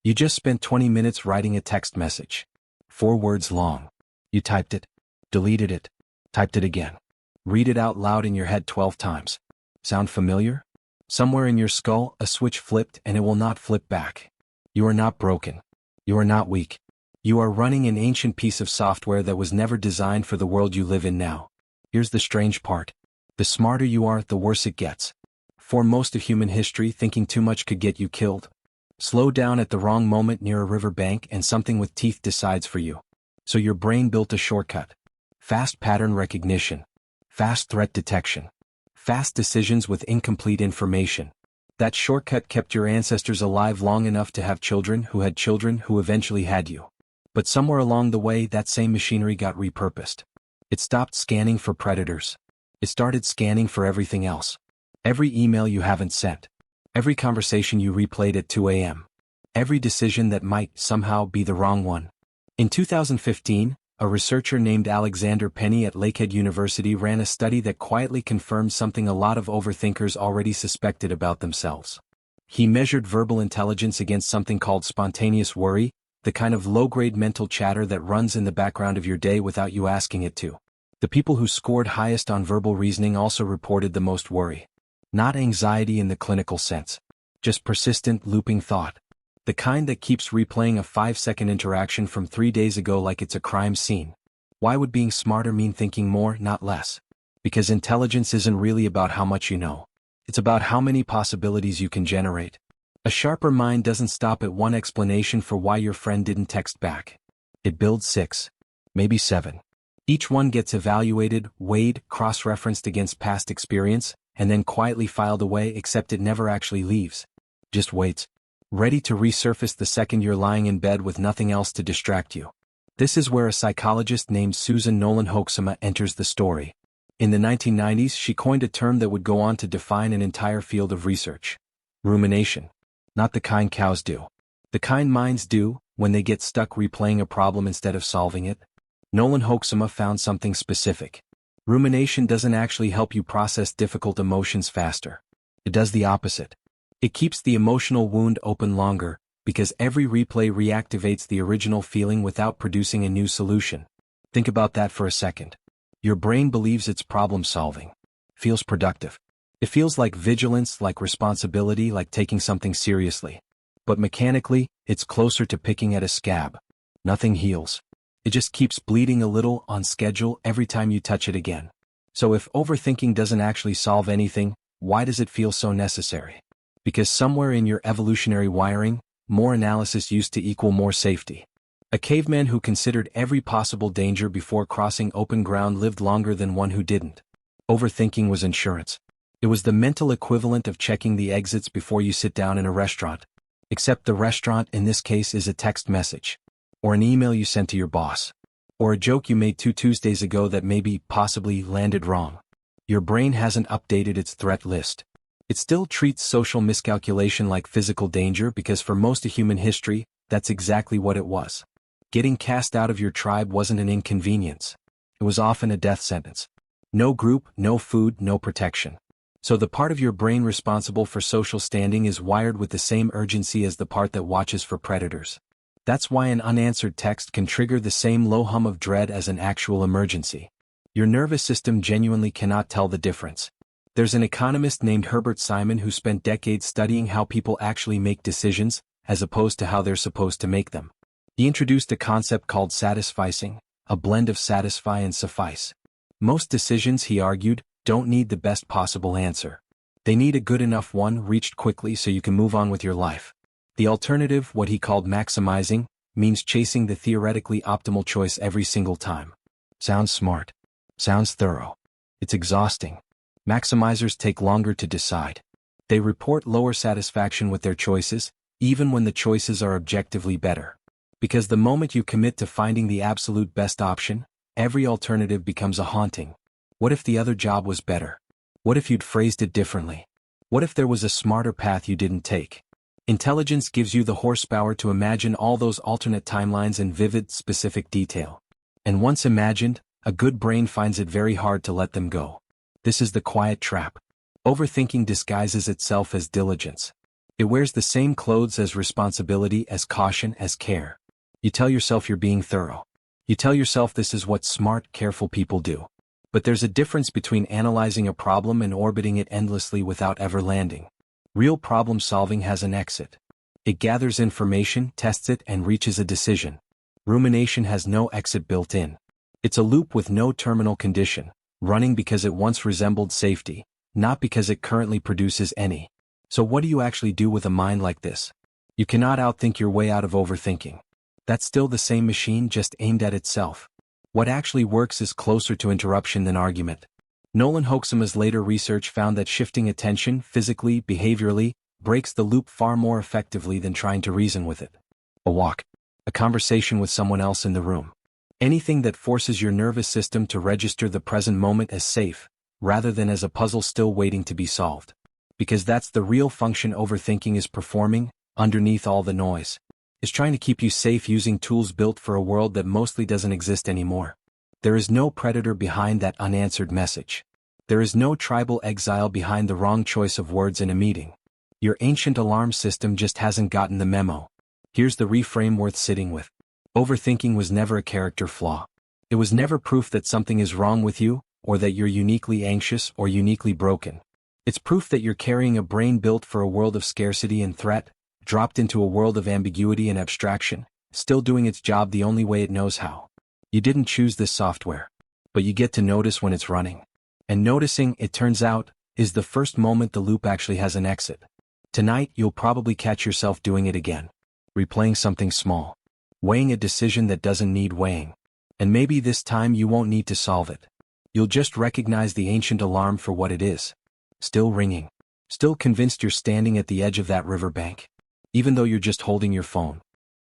You just spent 20 minutes writing a text message. 4 words long. You typed it, deleted it, typed it again. Read it out loud in your head 12 times. Sound familiar? Somewhere in your skull, a switch flipped and it will not flip back. You are not broken. You are not weak. You are running an ancient piece of software that was never designed for the world you live in now. Here's the strange part. The smarter you are, the worse it gets. For most of human history, thinking too much could get you killed. Slow down at the wrong moment near a riverbank and something with teeth decides for you. So your brain built a shortcut. Fast pattern recognition. Fast threat detection. Fast decisions with incomplete information. That shortcut kept your ancestors alive long enough to have children who had children who eventually had you. But somewhere along the way, that same machinery got repurposed. It stopped scanning for predators. It started scanning for everything else. Every email you haven't sent. Every conversation you replayed at 2 a.m. Every decision that might somehow be the wrong one. In 2015, a researcher named Alexander Penny at Lakehead University ran a study that quietly confirmed something a lot of overthinkers already suspected about themselves. He measured verbal intelligence against something called spontaneous worry, the kind of low-grade mental chatter that runs in the background of your day without you asking it to. The people who scored highest on verbal reasoning also reported the most worry. Not anxiety in the clinical sense. Just persistent, looping thought. The kind that keeps replaying a 5-second interaction from 3 days ago like it's a crime scene. Why would being smarter mean thinking more, not less? Because intelligence isn't really about how much you know. It's about how many possibilities you can generate. A sharper mind doesn't stop at one explanation for why your friend didn't text back. It builds 6, maybe 7. Each one gets evaluated, weighed, cross-referenced against past experience, and then quietly filed away, except it never actually leaves. Just waits. Ready to resurface the second you're lying in bed with nothing else to distract you. This is where a psychologist named Susan Nolen-Hoeksema enters the story. In the 1990s, she coined a term that would go on to define an entire field of research. Rumination. Not the kind cows do. The kind minds do, when they get stuck replaying a problem instead of solving it. Nolen-Hoeksema found something specific. Rumination doesn't actually help you process difficult emotions faster. It does the opposite. It keeps the emotional wound open longer, because every replay reactivates the original feeling without producing a new solution. Think about that for a second. Your brain believes it's problem-solving. Feels productive. It feels like vigilance, like responsibility, like taking something seriously. But mechanically, it's closer to picking at a scab. Nothing heals. It just keeps bleeding a little on schedule every time you touch it again. So if overthinking doesn't actually solve anything, why does it feel so necessary? Because somewhere in your evolutionary wiring, more analysis used to equal more safety. A caveman who considered every possible danger before crossing open ground lived longer than one who didn't. Overthinking was insurance. It was the mental equivalent of checking the exits before you sit down in a restaurant. Except the restaurant in this case is a text message. Or an email you sent to your boss. Or a joke you made 2 Tuesdays ago that maybe, possibly, landed wrong. Your brain hasn't updated its threat list. It still treats social miscalculation like physical danger because for most of human history, that's exactly what it was. Getting cast out of your tribe wasn't an inconvenience. It was often a death sentence. No group, no food, no protection. So the part of your brain responsible for social standing is wired with the same urgency as the part that watches for predators. That's why an unanswered text can trigger the same low hum of dread as an actual emergency. Your nervous system genuinely cannot tell the difference. There's an economist named Herbert Simon who spent decades studying how people actually make decisions, as opposed to how they're supposed to make them. He introduced a concept called satisficing, a blend of satisfy and suffice. Most decisions, he argued, don't need the best possible answer. They need a good enough one reached quickly so you can move on with your life. The alternative, what he called maximizing, means chasing the theoretically optimal choice every single time. Sounds smart. Sounds thorough. It's exhausting. Maximizers take longer to decide. They report lower satisfaction with their choices, even when the choices are objectively better. Because the moment you commit to finding the absolute best option, every alternative becomes a haunting. What if the other job was better? What if you'd phrased it differently? What if there was a smarter path you didn't take? Intelligence gives you the horsepower to imagine all those alternate timelines in vivid, specific detail. And once imagined, a good brain finds it very hard to let them go. This is the quiet trap. Overthinking disguises itself as diligence. It wears the same clothes as responsibility, as caution, as care. You tell yourself you're being thorough. You tell yourself this is what smart, careful people do. But there's a difference between analyzing a problem and orbiting it endlessly without ever landing. Real problem solving has an exit. It gathers information, tests it, and reaches a decision. Rumination has no exit built in. It's a loop with no terminal condition, running because it once resembled safety, not because it currently produces any. So what do you actually do with a mind like this? You cannot outthink your way out of overthinking. That's still the same machine, just aimed at itself. What actually works is closer to interruption than argument. Nolen-hoeksema's later research found that shifting attention, physically, behaviorally, breaks the loop far more effectively than trying to reason with it. A walk. A conversation with someone else in the room. Anything that forces your nervous system to register the present moment as safe, rather than as a puzzle still waiting to be solved. Because that's the real function overthinking is performing, underneath all the noise. Is trying to keep you safe using tools built for a world that mostly doesn't exist anymore. There is no predator behind that unanswered message. There is no tribal exile behind the wrong choice of words in a meeting. Your ancient alarm system just hasn't gotten the memo. Here's the reframe worth sitting with. Overthinking was never a character flaw. It was never proof that something is wrong with you, or that you're uniquely anxious or uniquely broken. It's proof that you're carrying a brain built for a world of scarcity and threat, dropped into a world of ambiguity and abstraction, still doing its job the only way it knows how. You didn't choose this software, but you get to notice when it's running. And noticing, it turns out, is the first moment the loop actually has an exit. Tonight, you'll probably catch yourself doing it again. Replaying something small. Weighing a decision that doesn't need weighing. And maybe this time you won't need to solve it. You'll just recognize the ancient alarm for what it is. Still ringing. Still convinced you're standing at the edge of that riverbank. Even though you're just holding your phone.